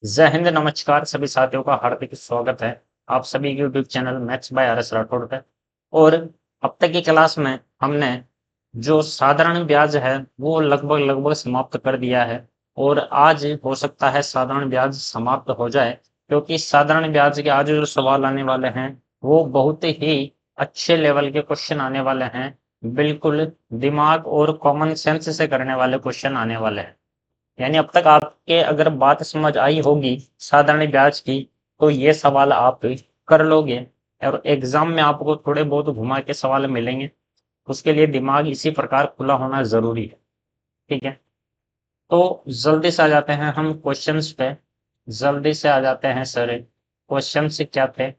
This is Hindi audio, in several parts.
जय हिंद, नमस्कार सभी साथियों का हार्दिक स्वागत है आप सभी के YouTube channel maths by R S Rathore पे। और अब तक की क्लास में हमने जो साधारण ब्याज है वो लगभग लगभग समाप्त कर दिया है। और आज हो सकता है साधारण ब्याज समाप्त हो जाए, क्योंकि साधारण ब्याज के आज जो सवाल आने वाले हैं वो बहुत ही अच्छे लेवल के क्वेश्चन आने वाले हैं। बिल्कुल दिमाग और कॉमन सेंस से करने वाले क्वेश्चन आने वाले हैं। यानी अब तक आपके अगर बात समझ आई होगी साधारण ब्याज की, तो ये सवाल आप कर लोगे। और एग्जाम में आपको थोड़े बहुत घुमा के सवाल मिलेंगे, उसके लिए दिमाग इसी प्रकार खुला होना जरूरी है। ठीक है, तो जल्दी से आ जाते हैं हम क्वेश्चंस पे। जल्दी से आ जाते हैं सर, क्वेश्चंस क्या थे।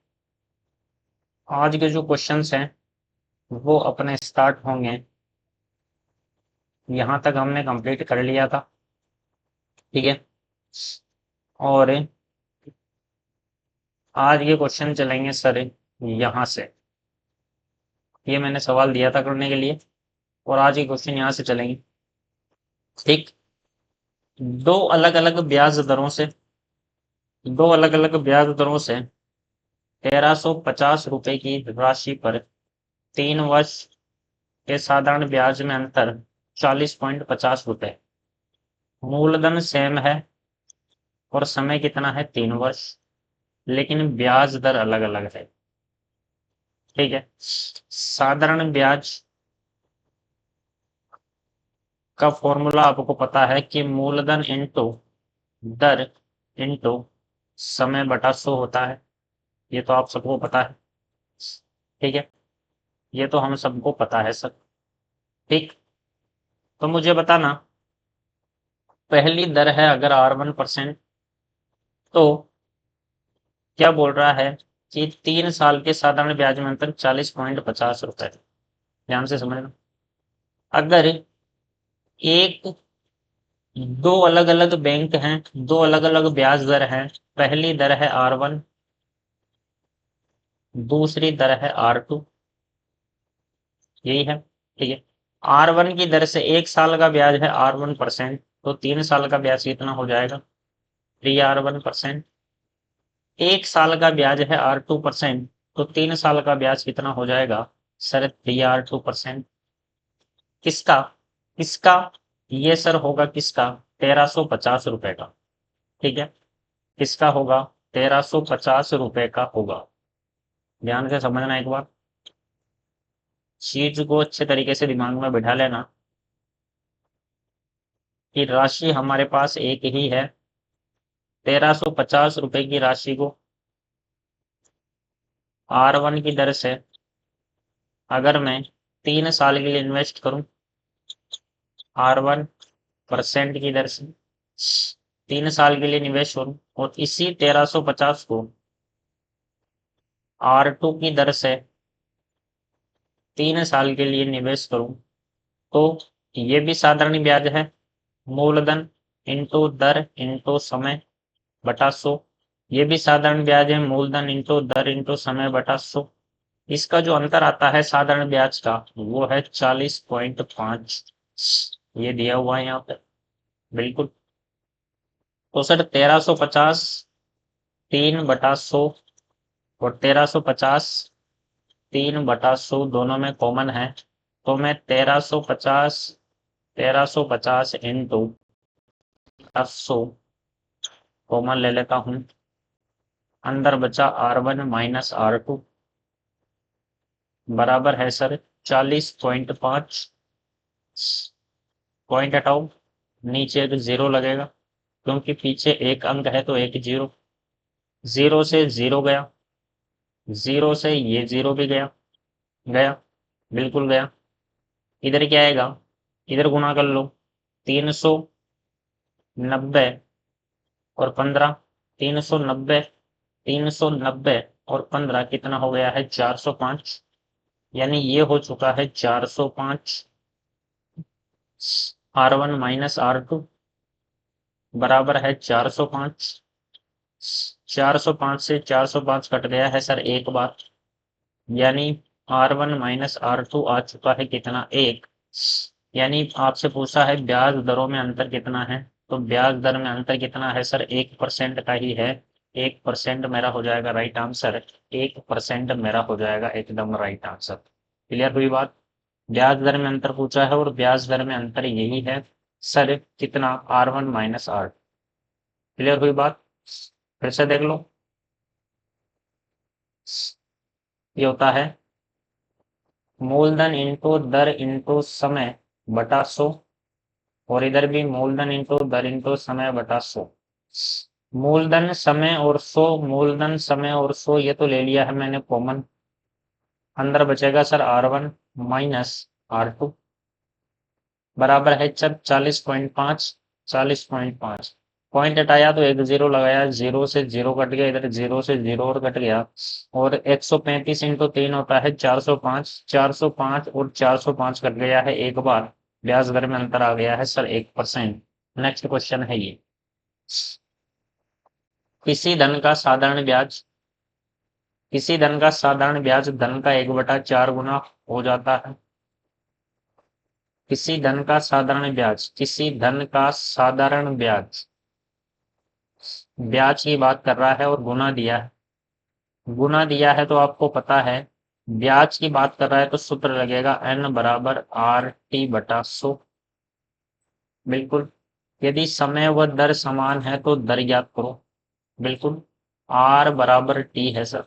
आज के जो क्वेश्चंस हैं वो अपने स्टार्ट होंगे, यहाँ तक हमने कंप्लीट कर लिया था। ठीक है, और आज ये क्वेश्चन चलेंगे सर यहाँ से। ये मैंने सवाल दिया था करने के लिए, और आज ये क्वेश्चन यहाँ से चलेंगे। ठीक, दो अलग अलग ब्याज दरों से दो अलग अलग ब्याज दरों से 1350 रुपए की राशि पर 3 वर्ष के साधारण ब्याज में अंतर 40.50 रुपए। मूलधन सेम है और समय कितना है 3 वर्ष, लेकिन ब्याज दर अलग अलग है। ठीक है, साधारण ब्याज का फॉर्मूला आपको पता है कि मूलधन इंटू दर इंटू समय बटा 100 होता है। ये तो आप सबको पता है। ठीक है, ये तो हम सबको पता है सर। ठीक, तो मुझे बताना, पहली दर है अगर R1%, तो क्या बोल रहा है कि 3 साल के साधारण ब्याज में अंतर 40.50 रुपए। ध्यान से समझना, अगर एक दो अलग अलग बैंक हैं, दो अलग अलग ब्याज दर हैं, पहली दर है R1, दूसरी दर है R2, यही है। ठीक है, R1 की दर से 1 साल का ब्याज है R1%, तो 3 साल का ब्याज कितना हो जाएगा 3R1%। 1 साल का ब्याज है R2%, तो 3 साल का ब्याज कितना हो जाएगा सर 3R2%। किसका किसका ये सर होगा किसका 1350 रुपए का। ठीक है, किसका होगा 1350 रुपए का होगा। ध्यान से समझना एक बार, चीज को अच्छे तरीके से दिमाग में बिठा लेना कि राशि हमारे पास एक ही है। 1350 रुपए की राशि को R1 की दर से अगर मैं 3 साल के लिए इन्वेस्ट करूं, R1% की दर से 3 साल के लिए निवेश करूं, और इसी 1350 को R2 की दर से 3 साल के लिए निवेश करूं, तो ये भी साधारण ब्याज है। मूलधन इंटू दर इंटू समय बटा 100। ये भी साधारण ब्याज है, मूलधन इंटू दर इंटू समय बटा 100। इसका जो अंतर आता है साधारण ब्याज का वो है 40.5। ये दिया हुआ है यहाँ पे, बिल्कुल। तो सर 1350 3/100 और 1350 3/100 दोनों में कॉमन है, तो मैं 1350 इंटू 100 कॉमन ले लेता हूँ। अंदर बचा R1 माइनस R2 बराबर है सर 40.5। पॉइंट हटाओ, नीचे एक जीरो लगेगा, क्योंकि पीछे एक अंक है तो एक जीरो। जीरो से जीरो गया, जीरो से ये जीरो भी गया, गया, बिल्कुल गया। इधर क्या आएगा, इधर गुणा कर लो, 390 और 15, 390, 390 और 15 कितना हो गया है 405। यानी ये हो चुका है 405। R1 माइनस R2 बराबर है 405। 405 से 405 कट गया है सर एक बार, यानी R1 माइनस R2 आ चुका है कितना 1। यानी आपसे पूछा है ब्याज दरों में अंतर कितना है, तो ब्याज दर में अंतर कितना है सर? 1% का ही है। 1% मेरा हो जाएगा राइट आंसर। 1% मेरा हो जाएगा एकदम राइट आंसर। क्लियर हुई बात? ब्याज दर में अंतर पूछा है और ब्याज दर में अंतर यही है सर, कितना? R1 - R। क्लियर हुई बात? फिर से देख लो। ये होता है मूलधन इंटू दर इंटू समय बटा 100, और इधर भी मूलधन इंटू दर इंटू समय बटा 100। मूलधन समय और 100, मूलधन समय और 100 ये तो ले लिया है मैंने कॉमन। अंदर बचेगा सर R1 - R2 बराबर है जब 40.5। 40.5 पॉइंट हटाया तो एक जीरो लगाया, जीरो से जीरो कट गया, इधर जीरो से जीरो और कट गया, और 135 इंटू 3 होता है 405। 405 और 405 कट गया है एक बार। ब्याज दर में अंतर आ गया है सर 1%। नेक्स्ट क्वेश्चन है ये, किसी धन का साधारण ब्याज, किसी धन का साधारण ब्याज धन का 1/4 गुना हो जाता है। किसी धन का साधारण ब्याज, किसी धन का साधारण ब्याज, ब्याज की बात कर रहा है और गुना दिया है। गुना दिया है तो आपको पता है, ब्याज की बात कर रहा है तो सूत्र लगेगा n बराबर RT/100। बिल्कुल। यदि समय व दर समान है तो दर ज्ञात करो। बिल्कुल। R बराबर T है सर,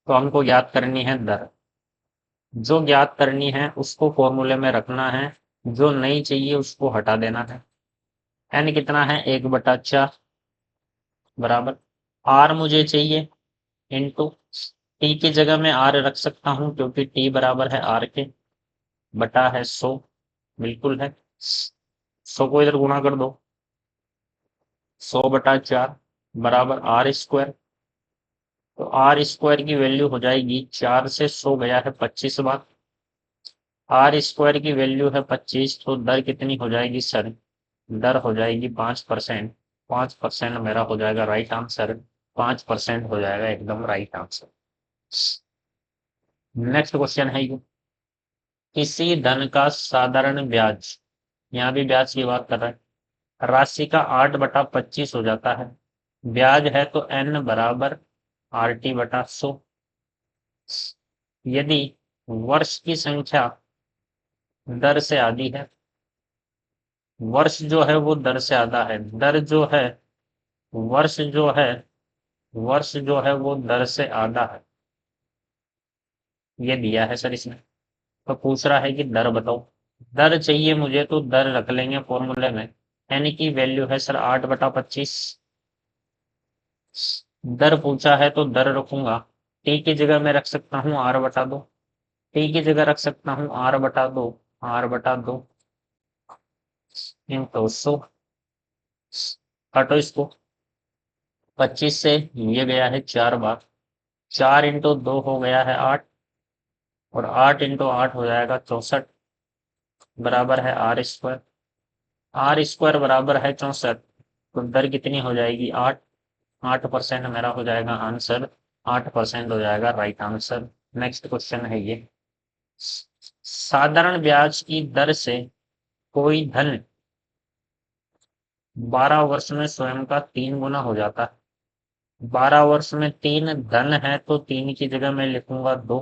तो हमको ज्ञात करनी है दर। जो ज्ञात करनी है उसको फॉर्मूले में रखना है, जो नहीं चाहिए उसको हटा देना है। n कितना है? 1/4 बराबर R मुझे चाहिए इंटू टी की जगह मैं R रख सकता हूं क्योंकि T बराबर है R के, बटा है 100। बिल्कुल है। 100 को इधर गुणा कर दो, 100/4 बराबर R²। तो R² की वैल्यू हो जाएगी, 4 से 100 गया है 25 बार। R² की वैल्यू है 25, तो दर कितनी हो जाएगी सर? दर हो जाएगी 5%। 5% मेरा हो जाएगा राइट आंसर। 5% हो जाएगा एकदम राइट आंसर। नेक्स्ट क्वेश्चन है ये, किसी धन का साधारण ब्याज, यहाँ भी ब्याज की बात कर रहा है, राशि का 8/25 हो जाता है। ब्याज है तो n बराबर RT/100। यदि वर्ष की संख्या दर से आधी है, वर्ष जो है वो दर से आधा है, दर जो है, वर्ष जो है, वर्ष जो है वो दर से आधा है, ये दिया है सर इसने। तो पूछ रहा है कि दर बताओ। दर चाहिए मुझे तो दर रख लेंगे फॉर्मूले में। n की वैल्यू है सर 8/25। दर पूछा है तो दर रखूंगा, टी की जगह मैं रख सकता हूँ R/2। टी की जगह रख सकता हूँ R/2। R/2 into 100। काटो इसको, 25 से ये गया है 4 बार, 4 इंटू 2 हो गया है 8, और 8 इंटू 8 हो जाएगा 64 बराबर है R²। R² बराबर है 64, तो दर कितनी हो जाएगी? 8। 8% मेरा हो जाएगा आंसर। 8% हो जाएगा राइट आंसर। नेक्स्ट क्वेश्चन है ये, साधारण ब्याज की दर से कोई धन 12 वर्ष में स्वयं का 3 गुना हो जाता है। 12 वर्ष में 3 धन है तो 3 की जगह मैं लिखूंगा 2।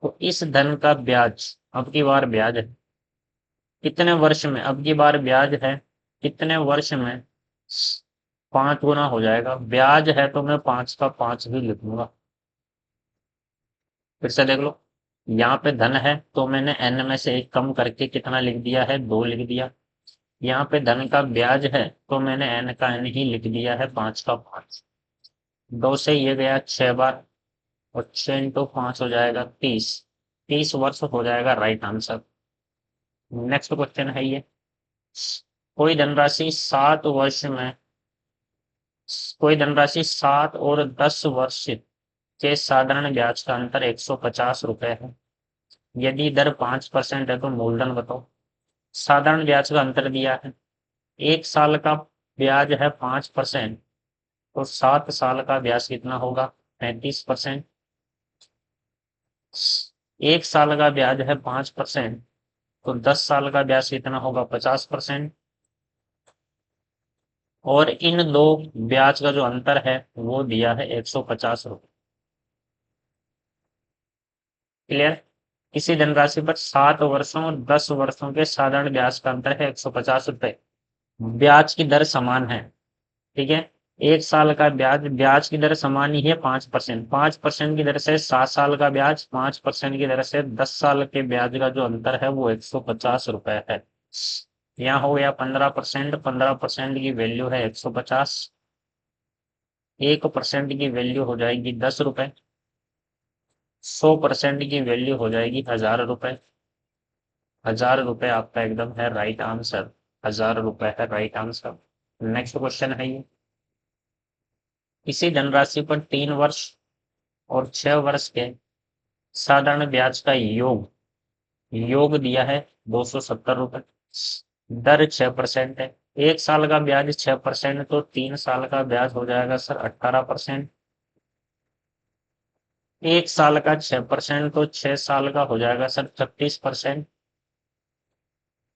तो इस धन का ब्याज, अब की बार ब्याज है कितने वर्ष में? अब की बार ब्याज है कितने वर्ष में? 5 गुना हो जाएगा। ब्याज है तो मैं 5 का 5 भी लिखूंगा। फिर से देख लो, यहाँ पे धन है तो मैंने n में से 1 कम करके कितना लिख दिया है? 2 लिख दिया। यहाँ पे धन का ब्याज है तो मैंने n का n ही लिख दिया है, 5 का 5। 2 से ये गया 6 बार, और 6 इंटू 5 हो जाएगा 30। 30 वर्ष हो जाएगा राइट आंसर। नेक्स्ट क्वेश्चन है ये, कोई धनराशि 7 वर्ष में, कोई धनराशि 7 और 10 वर्ष के साधारण ब्याज का अंतर 150 रुपए है। यदि दर 5% है तो मूलधन बताओ। साधारण ब्याज का अंतर दिया है, 1 साल का ब्याज है 5%, तो 7 साल का ब्याज कितना होगा? 35%। 1 साल का ब्याज है 5%, तो 10 साल का ब्याज कितना होगा 50%। और इन दो ब्याज का जो अंतर है वो दिया है 150 रुपये। क्लियर। किसी धनराशि पर 7 वर्षों और 10 वर्षों के साधारण ब्याज का अंतर है 150 रुपये। ब्याज की दर समान है। ठीक है। 1 साल का ब्याज ब्याज की दर समान ही है 5%। 5% की दर से 7 साल का ब्याज, 5% की दर से 10 साल के ब्याज का जो अंतर है वो 150 रुपये है। यहाँ हो गया 15%। 15% की वैल्यू है 150। 1% की वैल्यू हो जाएगी 10 रुपए। 100% की वैल्यू हो जाएगी 1000 रुपए। 1000 रुपए आपका एकदम है राइट आंसर। 1000 रुपए है राइट आंसर। नेक्स्ट क्वेश्चन है ये। इसी धनराशि पर 3 वर्ष और 6 वर्ष के साधारण ब्याज का योग योग दिया है 270 रुपए। दर 6% है। 1 साल का ब्याज 6%, तो 3 साल का ब्याज हो जाएगा सर 18%। 1 साल का 6%, तो 6 साल का हो जाएगा सर 36%।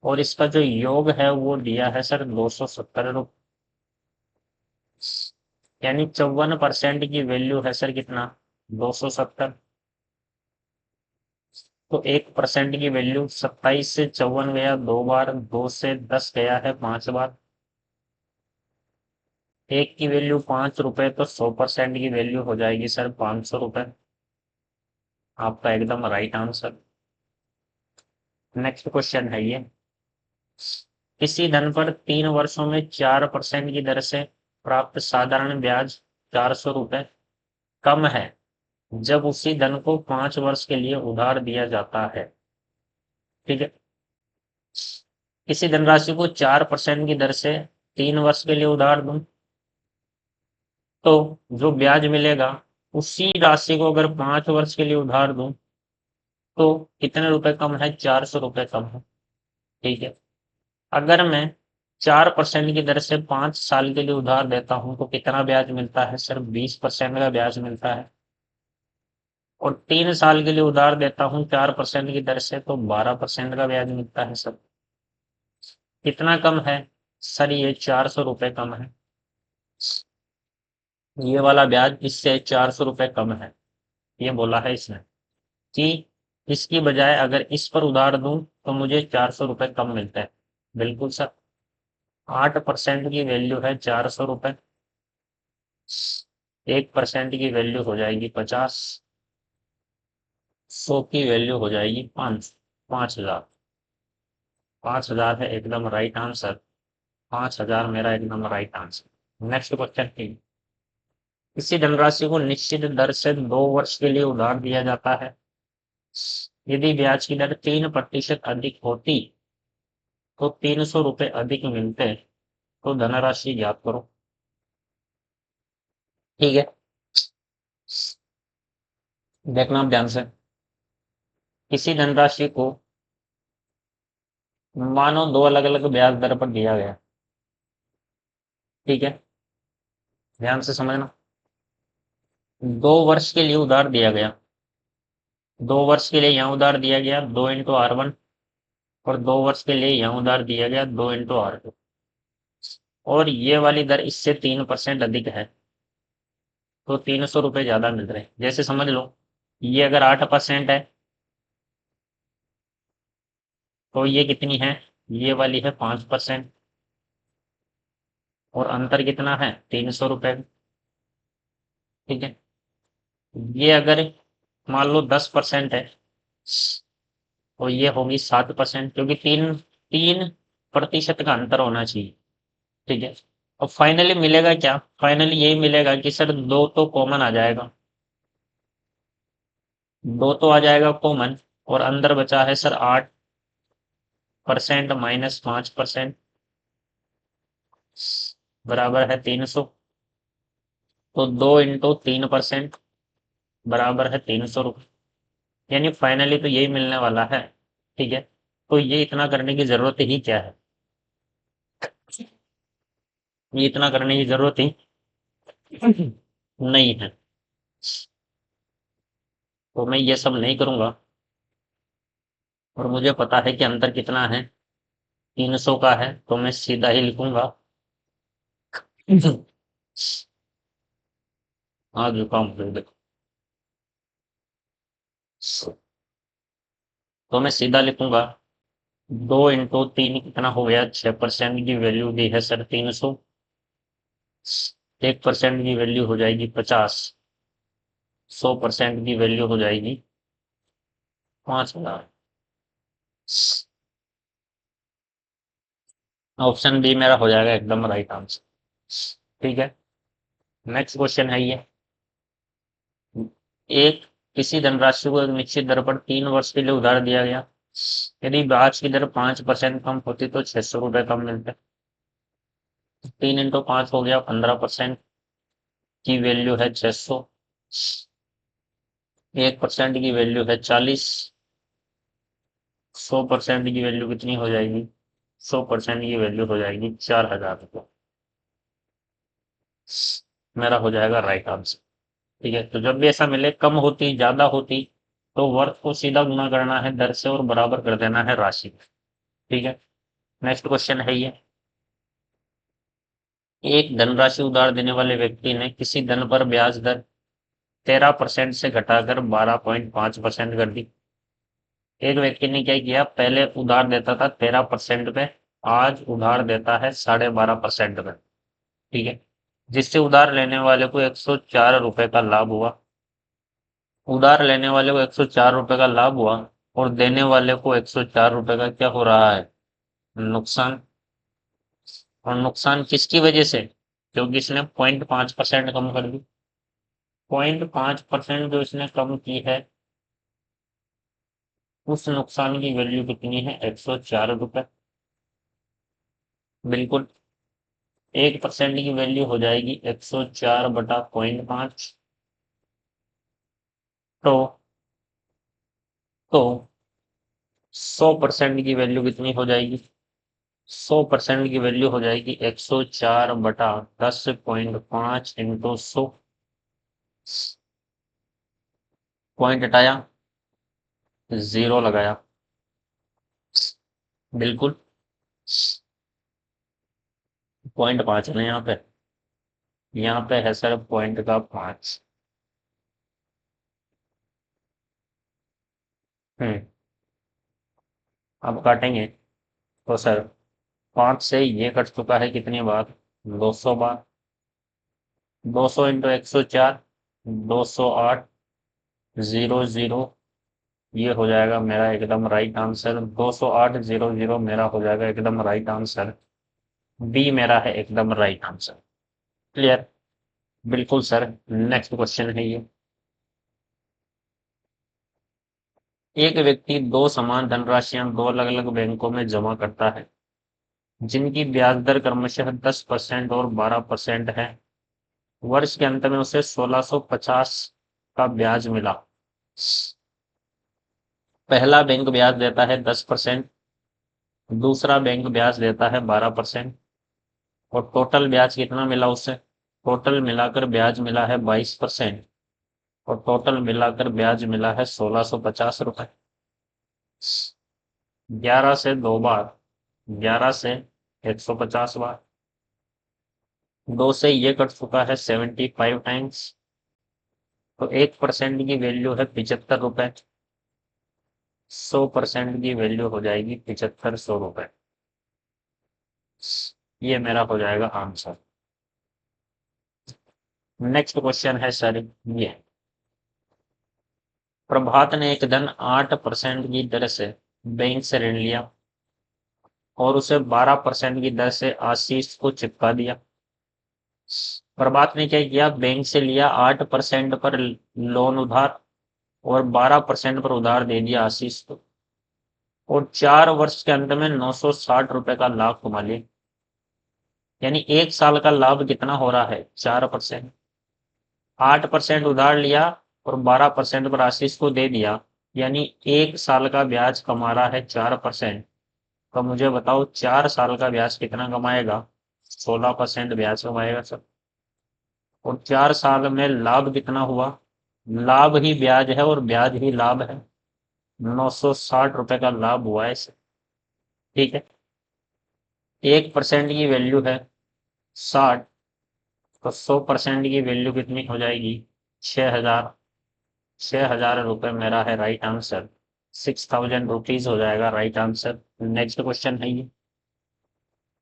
और इसका जो योग है वो दिया है सर 270 रुपये। यानी 54% की वैल्यू है सर कितना 270। तो 1% की वैल्यू 27 से 54 गया 2 बार, 2 से 10 गया है 5 बार। 1 की वैल्यू 5 रुपए, तो 100% की वैल्यू हो जाएगी सर 500 रुपए। आपका एकदम राइट आंसर। नेक्स्ट क्वेश्चन है ये। किसी धन पर 3 वर्षों में 4% की दर से प्राप्त साधारण ब्याज 400 रुपए कम है जब उसी धन को 5 वर्ष के लिए उधार दिया जाता है। ठीक है। किसी धनराशि को 4% की दर से 3 वर्ष के लिए उधार दूं तो जो ब्याज मिलेगा उसी राशि को अगर 5 वर्ष के लिए उधार दूं तो कितने रुपए कम है 400 रुपए कम है। ठीक है। अगर मैं 4% की दर से 5 साल के लिए उधार देता हूं तो कितना ब्याज मिलता है सर 20% का ब्याज मिलता है। और 3 साल के लिए उधार देता हूं 4% की दर से तो 12% का ब्याज मिलता है सर। कितना कम है सर ये 400 रुपए कम है। ये वाला ब्याज इससे 400 रुपए कम है। ये बोला है इसने कि इसकी बजाय अगर इस पर उधार दूं तो मुझे 400 रुपए कम मिलता है। बिल्कुल सर। 8% की वैल्यू है 400 रुपए। 1% की वैल्यू हो जाएगी 50। 100 की वैल्यू हो जाएगी 5,000। 5,000 है एकदम राइट आंसर। 5,000 मेरा एकदम राइट आंसर। नेक्स्ट क्वेश्चन है। किसी धनराशि को निश्चित दर से 2 वर्ष के लिए उधार दिया जाता है। यदि ब्याज की दर 3% अधिक होती तो 300 रुपए अधिक मिलते। तो धनराशि ज्ञात करो। ठीक है। देखना आप ध्यान से। किसी धनराशि को मानो दो अलग अलग ब्याज दर पर दिया गया। ठीक है। ध्यान से समझना। 2 वर्ष के लिए उधार दिया गया। 2 वर्ष के लिए यहाँ उधार दिया गया 2 × R1। और 2 वर्ष के लिए यहाँ उधार दिया गया 2 × R2। और ये वाली दर इससे 3% अधिक है तो 300 रुपए ज्यादा मिल रहे हैं। जैसे समझ लो ये अगर 8% है तो ये कितनी है ये वाली है 5%। और अंतर कितना है 300 रुपए। ठीक है। ये अगर मान लो 10% है तो ये होगी 7%, क्योंकि 3% का अंतर होना चाहिए। ठीक है। और फाइनली मिलेगा क्या, फाइनली यही मिलेगा कि सर दो तो कॉमन आ जाएगा। दो तो आ जाएगा कॉमन। और अंदर बचा है सर 8% माइनस 5% बराबर है 300। तो 2 × 3% बराबर है 300 रुपये। यानी फाइनली तो यही मिलने वाला है। ठीक है। तो ये इतना करने की जरूरत ही क्या है। ये इतना करने की जरूरत ही नहीं है। तो मैं ये सब नहीं करूंगा। और मुझे पता है कि अंतर कितना है, 300 का है, तो मैं सीधा ही लिखूंगा। हाँ जुकाम हो देखो, तो मैं सीधा लिखूंगा 2 × 3 कितना हो गया, 6% की वैल्यू दी है सर 300, 1% की वैल्यू हो जाएगी 50, 100% की वैल्यू हो जाएगी 5,000। ऑप्शन बी मेरा हो जाएगा एकदम राइट आंसर। ठीक है, नेक्स्ट क्वेश्चन है ये, एक किसी धनराशि को एक निश्चित दर पर 3 वर्ष के लिए उधार दिया गया, यदि ब्याज की दर 5% कम होती तो 600 रुपए कम मिलते। 3 × 5 हो गया, 15% की वैल्यू है 600, 1% की वैल्यू है 40, 100% की वैल्यू कितनी हो जाएगी, 100% की वैल्यू हो जाएगी 4,000 रुपये। मेरा हो जाएगा राइट आंसर। ठीक है, तो जब भी ऐसा मिले कम होती ज्यादा होती, तो वर्थ को सीधा गुना करना है दर से और बराबर कर देना है राशि। ठीक है, नेक्स्ट क्वेश्चन है ये, एक धनराशि उधार देने वाले व्यक्ति ने किसी धन पर ब्याज दर 13% से घटाकर 12.5% कर दी। एक व्यक्ति ने क्या किया, पहले उधार देता था 13% पे, आज उधार देता है 12.5% पे। ठीक है, जिससे उधार लेने वाले को 104 रुपए का लाभ हुआ। उधार लेने वाले को 104 रुपए का लाभ हुआ और देने वाले को 104 रुपए का क्या हो रहा है, नुकसान। और नुकसान किसकी वजह से, क्योंकि इसने 0.5% कम कर दी। 0.5% जो इसने कम की है, उस नुकसान की वैल्यू कितनी है, 104 रुपए। बिल्कुल, 1% की वैल्यू हो जाएगी 104/0.5। तो 100% की वैल्यू कितनी हो जाएगी, 100% की वैल्यू हो जाएगी 104/10.5 × 100। पॉइंट हटाया, जीरो लगाया, बिल्कुल 0.5 है ना यहाँ पे है सर पॉइंट का 5। हम्म, अब काटेंगे तो सर 5 से ये कट चुका है कितनी बार, 200 बार। 200 × 104, 208, 00, ये हो जाएगा मेरा एकदम राइट आंसर। 20800 मेरा हो जाएगा एकदम राइट आंसर। बी मेरा है एकदम राइट आंसर। क्लियर, बिल्कुल सर। नेक्स्ट क्वेश्चन है ये, एक व्यक्ति दो समान धनराशियां दो अलग अलग बैंकों में जमा करता है, जिनकी ब्याज दर क्रमशः 10% और 12% है। वर्ष के अंत में उसे 1650 का ब्याज मिला। पहला बैंक ब्याज देता है 10%, दूसरा बैंक ब्याज देता है 12%, और टोटल ब्याज कितना मिला उसे, टोटल मिलाकर ब्याज मिला है 22%, और टोटल मिलाकर ब्याज मिला है 1650 रुपए। 11 से 2 बार, 11 से 150 बार, 2 से ये कट चुका है 75 टाइम्स, तो 1% की वैल्यू है 75 रुपए। 100% की वैल्यू हो जाएगी 7500 रुपए। ये मेरा हो जाएगा आंसर। नेक्स्ट क्वेश्चन है सर ये, प्रभात ने एक दिन 8% की दर से बैंक से ऋण लिया और उसे 12% की दर से आशीष को चिपका दिया। प्रभात ने क्या किया, बैंक से लिया 8% पर लोन उधार और 12% पर उधार दे दिया आशीष को, और 4 वर्ष के अंत में 960 रुपए का लाभ कमा लिया। यानी 1 साल का लाभ कितना हो रहा है, 4%। 8% उधार लिया और 12% पर आशीष को दे दिया, यानी 1 साल का ब्याज कमा रहा है 4%। तो मुझे बताओ 4 साल का ब्याज कितना कमाएगा, 16% ब्याज कमाएगा सर। और 4 साल में लाभ कितना हुआ, लाभ ही ब्याज है और ब्याज ही लाभ है। 960 रुपए का लाभ हुआ है इसे। ठीक है, 1% की वैल्यू है 60, तो 100% की वैल्यू कितनी हो जाएगी? 6,000। 6,000 रुपये मेरा है राइट आंसर। 6,000 रुपीज हो जाएगा राइट आंसर। नेक्स्ट क्वेश्चन है ये,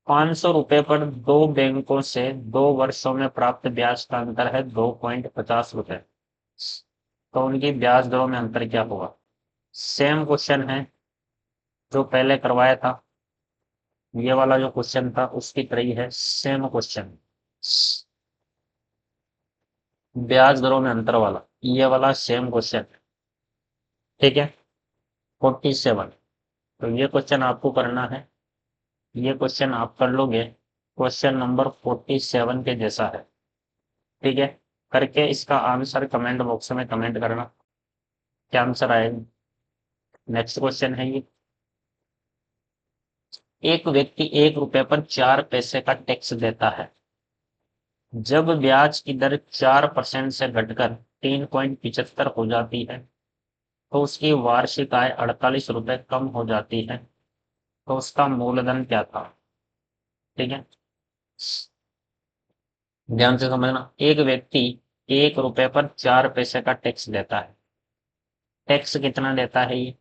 500 रुपये पर दो बैंकों से 2 वर्षों में प्राप्त ब्याज का अंतर है 2.50 रुपये, तो उनकी ब्याज दरों में अंतर क्या होगा? सेम क्वेश्चन है जो पहले करवाया था, ये वाला जो क्वेश्चन था उसकी तरह ही है, सेम क्वेश्चन, ब्याज दरों में अंतर वाला, ये वाला सेम क्वेश्चन। ठीक है, 47। तो ये क्वेश्चन आपको करना है, ये क्वेश्चन आप कर लोगे, क्वेश्चन नंबर 47 के जैसा है। ठीक है, करके इसका आंसर कमेंट बॉक्स में कमेंट करना, क्या आंसर आएगा। नेक्स्ट क्वेश्चन है ये, एक व्यक्ति 1 रुपए पर 4 पैसे का टैक्स देता है। जब ब्याज की दर 4% से घटकर 3.75 हो जाती है, तो उसकी वार्षिक आय 48 रुपए कम हो जाती है, तो उसका मूलधन क्या था? ठीक है, ध्यान से समझना, एक व्यक्ति 1 रुपए पर 4 पैसे का टैक्स देता है। टैक्स कितना देता है ये?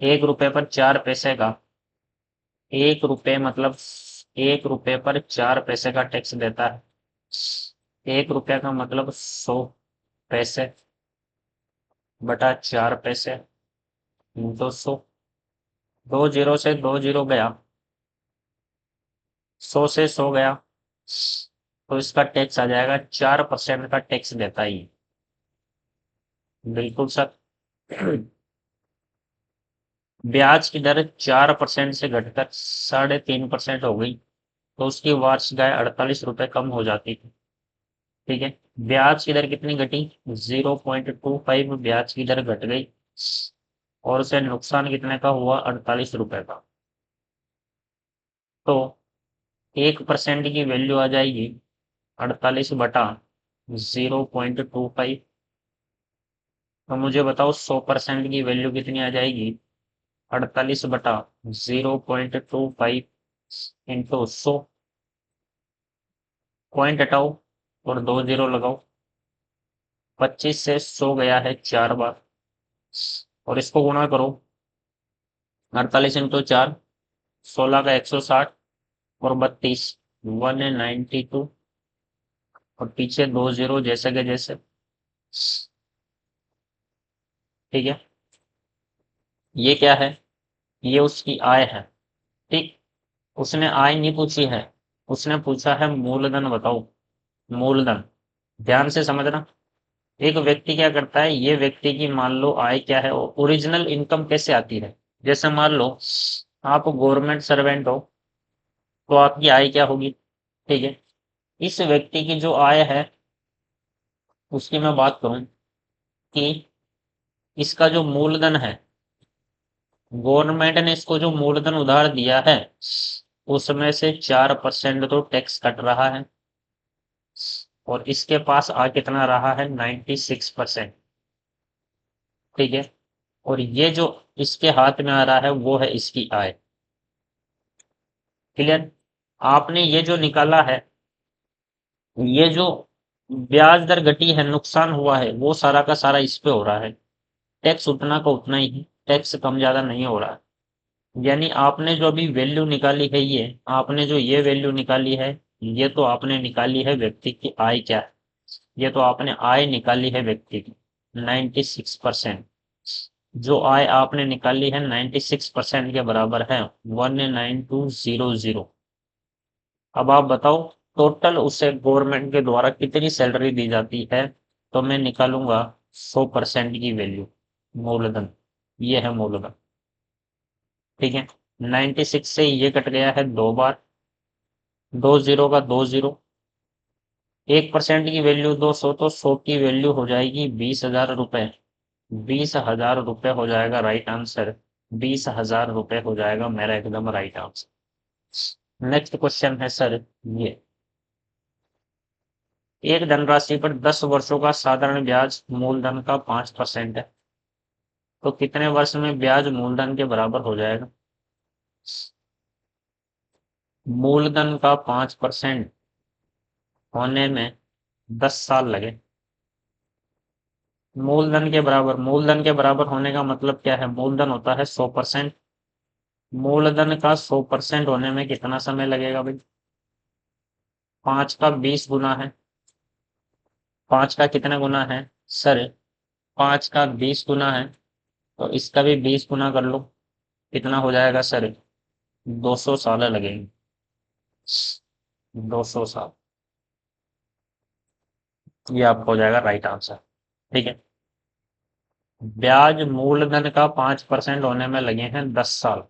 1 रुपए पर 4 पैसे का, 1 रुपए मतलब 1 रुपए पर 4 पैसे का टैक्स देता है। 1 रुपया का मतलब 100 पैसे बटा 4 पैसे, 200। 2 जीरो से 2 जीरो गया, 100 से 100 गया, तो इसका टैक्स आ जाएगा 4% का टैक्स देता ही। बिल्कुल सर। ब्याज की दर 4% से घटकर 3.5% हो गई, तो उसकी वार्षिक आय 48 रुपए कम हो जाती है। ठीक है, ब्याज की दर कितनी घटी? 0.25 ब्याज की दर घट गई, और उसे नुकसान कितने का हुआ? 48 रुपए का। तो 1% की वैल्यू आ जाएगी 48 बटा 0.25। तो मुझे बताओ 100% की वैल्यू कितनी आ जाएगी? 48 बटा 0.25 इंटू 100। पॉइंट हटाओ और 2 जीरो लगाओ। 25 से 100 गया है 4 बार, और इसको गुणा करो, 48 इंटू 4, 16 का 160 और 32, 192, और पीछे 2 जीरो जैसे के जैसे। ठीक है, ये क्या है? ये उसकी आय है। ठीक, उसने आय नहीं पूछी है, उसने पूछा है मूलधन बताओ, मूलधन। ध्यान से समझना, एक व्यक्ति क्या करता है, ये व्यक्ति की मान लो आय क्या है, ओरिजिनल इनकम कैसे आती है? जैसे मान लो आप गवर्नमेंट सर्वेंट हो, तो आपकी आय क्या होगी? ठीक है, इस व्यक्ति की जो आय है उसकी मैं बात करूं कि इसका जो मूलधन है, गवर्नमेंट ने इसको जो मूलधन उधार दिया है, उसमें से 4% तो टैक्स कट रहा है, और इसके पास आ कितना रहा है? 96%। ठीक है, और ये जो इसके हाथ में आ रहा है वो है इसकी आय। क्लियर? आपने ये जो निकाला है, ये जो ब्याज दर घटी है, नुकसान हुआ है, वो सारा का सारा इस पे हो रहा है। टैक्स उतना का उतना ही है, टैक्स कम ज्यादा नहीं हो रहा है। यानी आपने जो अभी वैल्यू निकाली है, ये आपने जो ये वैल्यू निकाली है, ये तो आपने निकाली है व्यक्ति की आय क्या है, ये तो आपने आय निकाली है व्यक्ति की 96%। जो आय आपने निकाली है 96% के बराबर है 19200। अब आप बताओ टोटल उसे गवर्नमेंट के द्वारा कितनी सैलरी दी जाती है? तो मैं निकालूंगा 100% की वैल्यू, मूलधन। ये है मूलधन। ठीक है, 96 से ये कट गया है 2 बार, 2 जीरो का 2 जीरो, 1% की वैल्यू 200, तो 100 की वैल्यू हो जाएगी 20,000 रुपए। 20,000 रुपए हो जाएगा राइट आंसर। 20,000 रुपए हो जाएगा मेरा एकदम राइट आंसर। नेक्स्ट क्वेश्चन है सर ये, एक धनराशि पर 10 वर्षों का साधारण ब्याज मूलधन का 5% है। तो कितने वर्ष में ब्याज मूलधन के बराबर हो जाएगा? मूलधन का 5% होने में 10 साल लगे। मूलधन के बराबर होने का मतलब क्या है? मूलधन होता है 100%। मूलधन का 100% होने में कितना समय लगेगा भाई? 5 का 20 गुना है। 5 का कितना गुना है सर? 5 का 20 गुना है, तो इसका भी 20 गुना कर लो। कितना हो जाएगा सर? 200 साल लगेंगे। 200 साल। ये आपका हो जाएगा राइट आंसर। ठीक है। ब्याज मूलधन का 5% होने में लगे हैं 10 साल।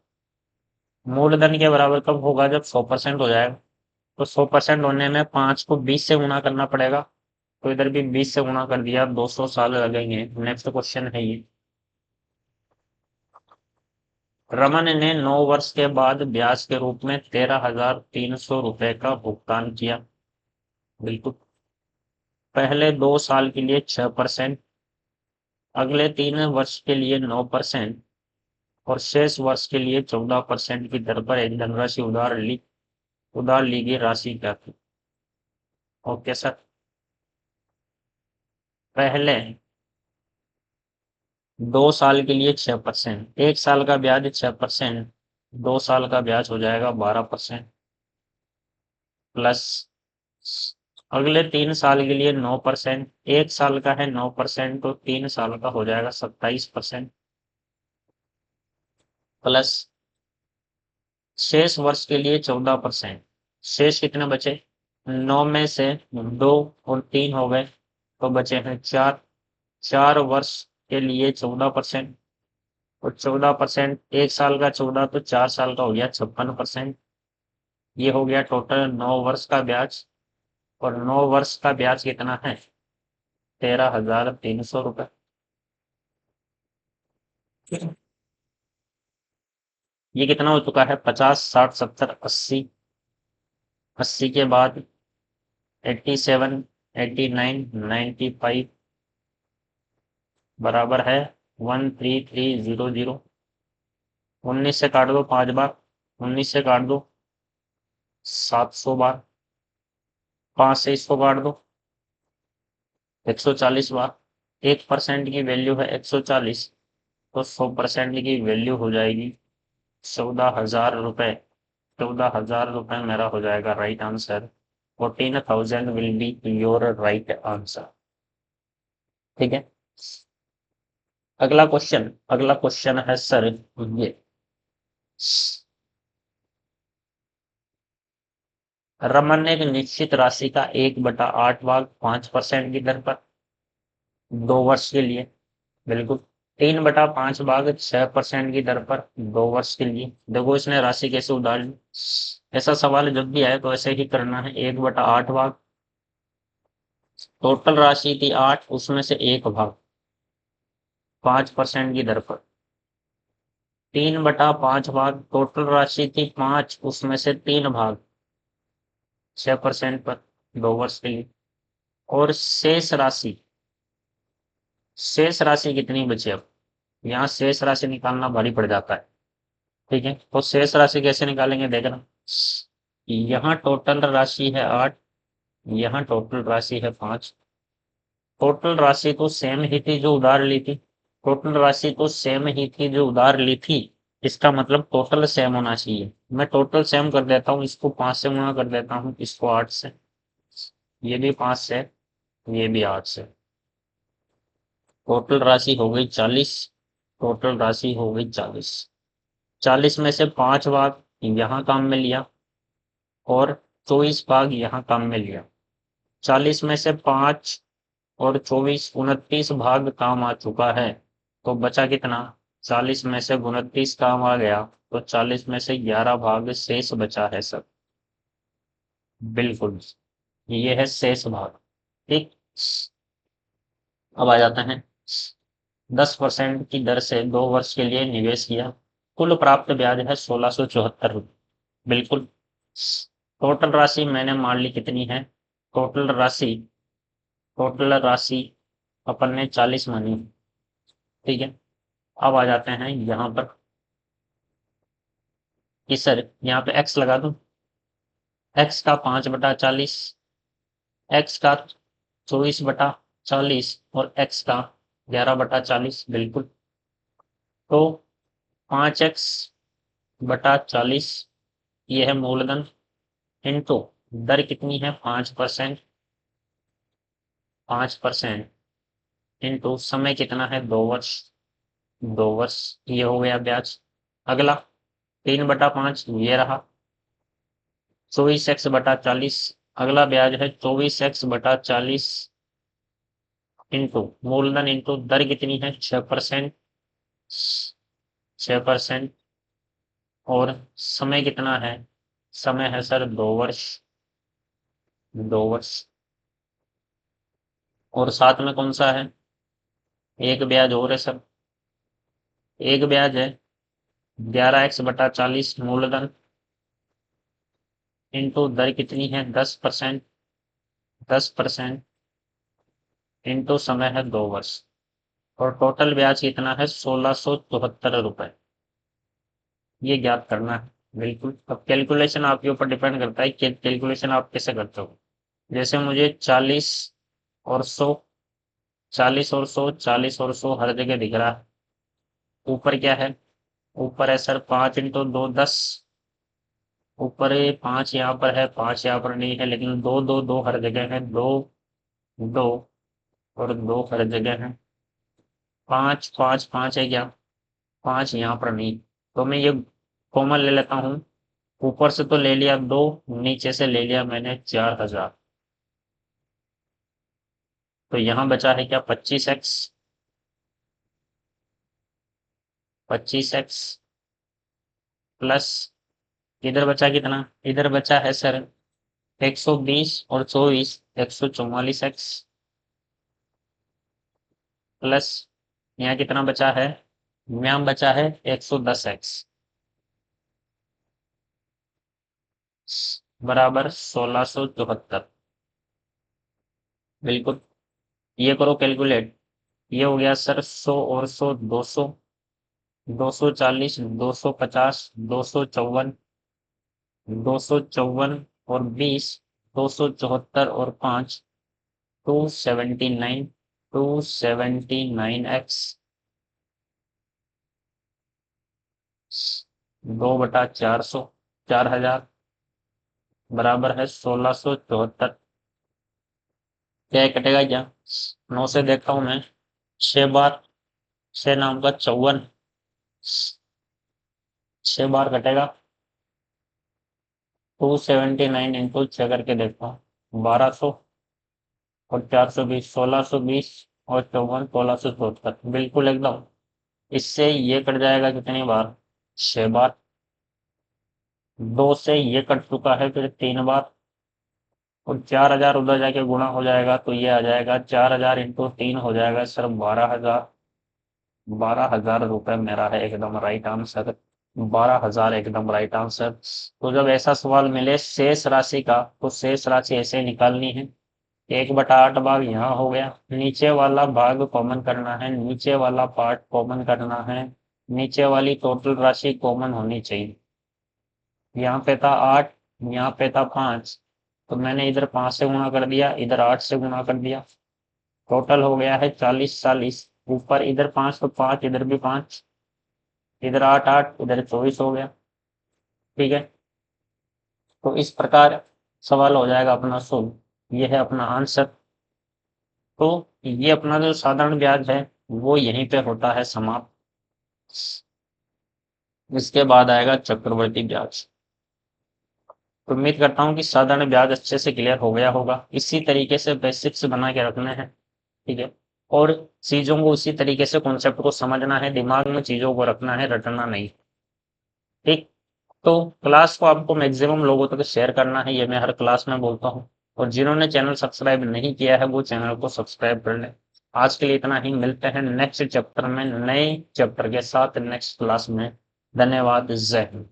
मूलधन के बराबर कब होगा? जब 100% हो जाएगा। तो 100% होने में 5 को 20 से गुना करना पड़ेगा। तो इधर भी 20 से गुना कर दिया, 200 साल लगेंगे। नेक्स्ट क्वेश्चन है ये। रमन ने 9 वर्ष के बाद ब्याज के रूप में 13,300 रुपए का भुगतान किया। बिल्कुल। पहले 2 साल के लिए 6%, अगले 3 वर्ष के लिए 9% और शेष वर्ष के लिए 14% की दर पर एक धनराशि उधार ली गई राशि क्या थी? Okay sir. पहले 2 साल के लिए 6%, 1 साल का ब्याज 6%, 2 साल का ब्याज हो जाएगा 12%, प्लस अगले 3 साल के लिए 9%, 1 साल का है 9%, तो 3 साल का हो जाएगा 27%, प्लस शेष वर्ष के लिए 14%। शेष कितने बचे? 9 में से 2 और 3 हो गए, तो बचे हैं 4। 4 वर्ष के लिए 14%, और 14%, 1 साल का 14, तो 4 साल का हो गया 56%। ये हो गया टोटल 9 वर्ष का ब्याज। और 9 वर्ष का ब्याज कितना है? 13,300 रुपए। ये कितना हो चुका है? 50, 60, 70, 80। 80 के बाद 87, 89, 95 बराबर है 13300। 19 से काट दो 5 बार, 19 से काट दो 700 बार, 5 से इसको काट दो 140 बार। 1% की वैल्यू है 140, तो 100% की वैल्यू हो जाएगी 14,000 रुपए। 14,000 रुपए मेरा हो जाएगा right answer. 14,000 will be your right answer. ठीक है। अगला क्वेश्चन है सर ये। रमन ने एक निश्चित राशि का 1/8 भाग 5% की दर पर 2 वर्ष के लिए, बिल्कुल, 3/5 भाग 6% की दर पर 2 वर्ष के लिए। देखो इसने राशि कैसे उधार ली। ऐसा सवाल जब भी आए तो ऐसे ही करना है। 1/8 भाग, टोटल राशि थी 8, उसमें से 1 भाग 5% की दर पर। 3/5 भाग, टोटल राशि थी 5, उसमें से 3 भाग 6% पर 2 वर्ष के लिए। और शेष राशि कितनी बची? अब यहाँ शेष राशि निकालना भारी पड़ जाता है। ठीक है, तो शेष राशि कैसे निकालेंगे देखना। यहाँ टोटल राशि है 8, यहाँ टोटल राशि है 5। टोटल राशि तो सेम ही थी जो उधार ली थी। टोटल राशि तो सेम ही थी जो उधार ली थी। इसका मतलब टोटल सेम होना चाहिए। मैं टोटल सेम कर देता हूँ, इसको 5 से गुणा कर देता हूँ, इसको 8 से, ये भी 5 से, ये भी 8 से। टोटल राशि हो गई 40। टोटल राशि हो गई 40। 40 में से 5 भाग यहाँ काम में लिया और 24 भाग यहाँ काम में लिया। 40 में से 5 और 24, 29 भाग काम आ चुका है। तो बचा कितना? 40 में से 29 काम आ गया, तो 40 में से 11 भाग शेष बचा है सब। बिल्कुल, ये है शेष भाग। ठीक। अब आ जाते हैं। 10% की दर से 2 वर्ष के लिए निवेश किया, कुल प्राप्त ब्याज है 1674 रुपये। बिल्कुल। टोटल राशि मैंने मान ली कितनी है? टोटल राशि अपन ने 40 मानी। ठीक है। अब आ जाते हैं यहाँ पर कि सर यहाँ पे x लगा दूं, x का 5/40, x का 24/40 और x का 11/40, बिल्कुल। तो 5x/40 ये है मूलधन, इंटू दर कितनी है 5%, 5% इंटू समय कितना है 2 वर्ष, 2 वर्ष, ये हो गया ब्याज। अगला 3/5 ये रहा, 24x/40, अगला ब्याज है 24x/40 इंटू मूलधन इंटू दर कितनी है 6%, 6%, और समय कितना है, समय है सर 2 वर्ष, 2 वर्ष, और साथ में कौन सा है, एक ब्याज और है सर, एक ब्याज है 11x/40 मूलधन इंटू दर कितनी है 10%, 10% इंटू समय है 2 वर्ष, और टोटल ब्याज कितना है 1674 रुपए, ये ज्ञात करना है। बिल्कुल, अब कैलकुलेशन आपके ऊपर डिपेंड करता है कि कैलकुलेशन आप कैसे करते हो। जैसे मुझे 40 और 100, 40 और 100, 40 और 100 हर जगह दिख रहा है। ऊपर क्या है, ऊपर है सर 5 × 2 10, ऊपर 5 यहाँ पर है, 5 यहाँ पर नहीं है, लेकिन 2 2 2 हर जगह है, 2 2 और 2 हर जगह है, 5 5 5 है क्या, 5 यहाँ पर नहीं। तो मैं ये कॉमन ले लेता हूँ, ऊपर से तो ले लिया 2, नीचे से ले लिया मैंने 4000, तो यहाँ बचा है क्या 25x, 25x प्लस, इधर बचा कितना, इधर बचा है सर 120 और 24, 144x प्लस, यहाँ कितना बचा है, यहाँ बचा है 110x बराबर 1674, बिल्कुल। ये करो कैलकुलेट, ये हो गया सर 100 और 100 200, 240, 250, 254, 254 और 20, 274 और 5, 279, 279x 2/400, 4000 बराबर है 1674। क्या कटेगा क्या, 9 से देखता हूं मैं, 6 बार, 6 नाम का 54, 6 बार कटेगा, 279 इंटू 6 करके देखता हूँ, 1200 और 420, 1620 और 54, 1674, बिल्कुल एकदम। इससे ये कट जाएगा कितनी बार, 6 बार, 2 से ये कट चुका है फिर 3 बार, और 4000 उधर जाके गुणा हो जाएगा, तो ये आ जाएगा 4000 इंटू 3 हो जाएगा सर 12,000, 12,000 रुपए मेरा है एकदम राइट आंसर, 12,000 एकदम राइट आंसर। तो जब ऐसा सवाल मिले शेष राशि का, तो शेष राशि ऐसे निकालनी है, 1/8 भाग यहाँ हो गया, नीचे वाला भाग कॉमन करना है, नीचे वाला पार्ट कॉमन करना है, नीचे वाली टोटल राशि कॉमन होनी चाहिए। यहाँ पे था 8, यहाँ पे था 5, तो मैंने इधर 5 से गुणा कर दिया, इधर 8 से गुणा कर दिया, टोटल हो गया है 40 40, ऊपर इधर 5 तो 5, इधर भी 5, इधर 8 8, इधर 24 हो गया, ठीक है। तो इस प्रकार सवाल हो जाएगा अपना सोल्व, ये है अपना आंसर। तो ये अपना जो साधारण ब्याज है वो यहीं पे होता है समाप्त, इसके बाद आएगा चक्रवर्ती ब्याज। तो उम्मीद करता हूँ कि साधारण ब्याज अच्छे से क्लियर हो गया होगा। इसी तरीके से बेसिक्स बना के रखने हैं, ठीक है, और चीजों को उसी तरीके से कॉन्सेप्ट को समझना है, दिमाग में चीजों को रखना है, रटना नहीं, ठीक। तो क्लास को आपको मैक्सिमम लोगों तक शेयर करना है, ये मैं हर क्लास में बोलता हूँ, और जिन्होंने चैनल सब्सक्राइब नहीं किया है वो चैनल को सब्सक्राइब कर लें। आज के लिए इतना ही, मिलते हैं नेक्स्ट चैप्टर में नए चैप्टर के साथ नेक्स्ट क्लास में। धन्यवाद, जय हिंद।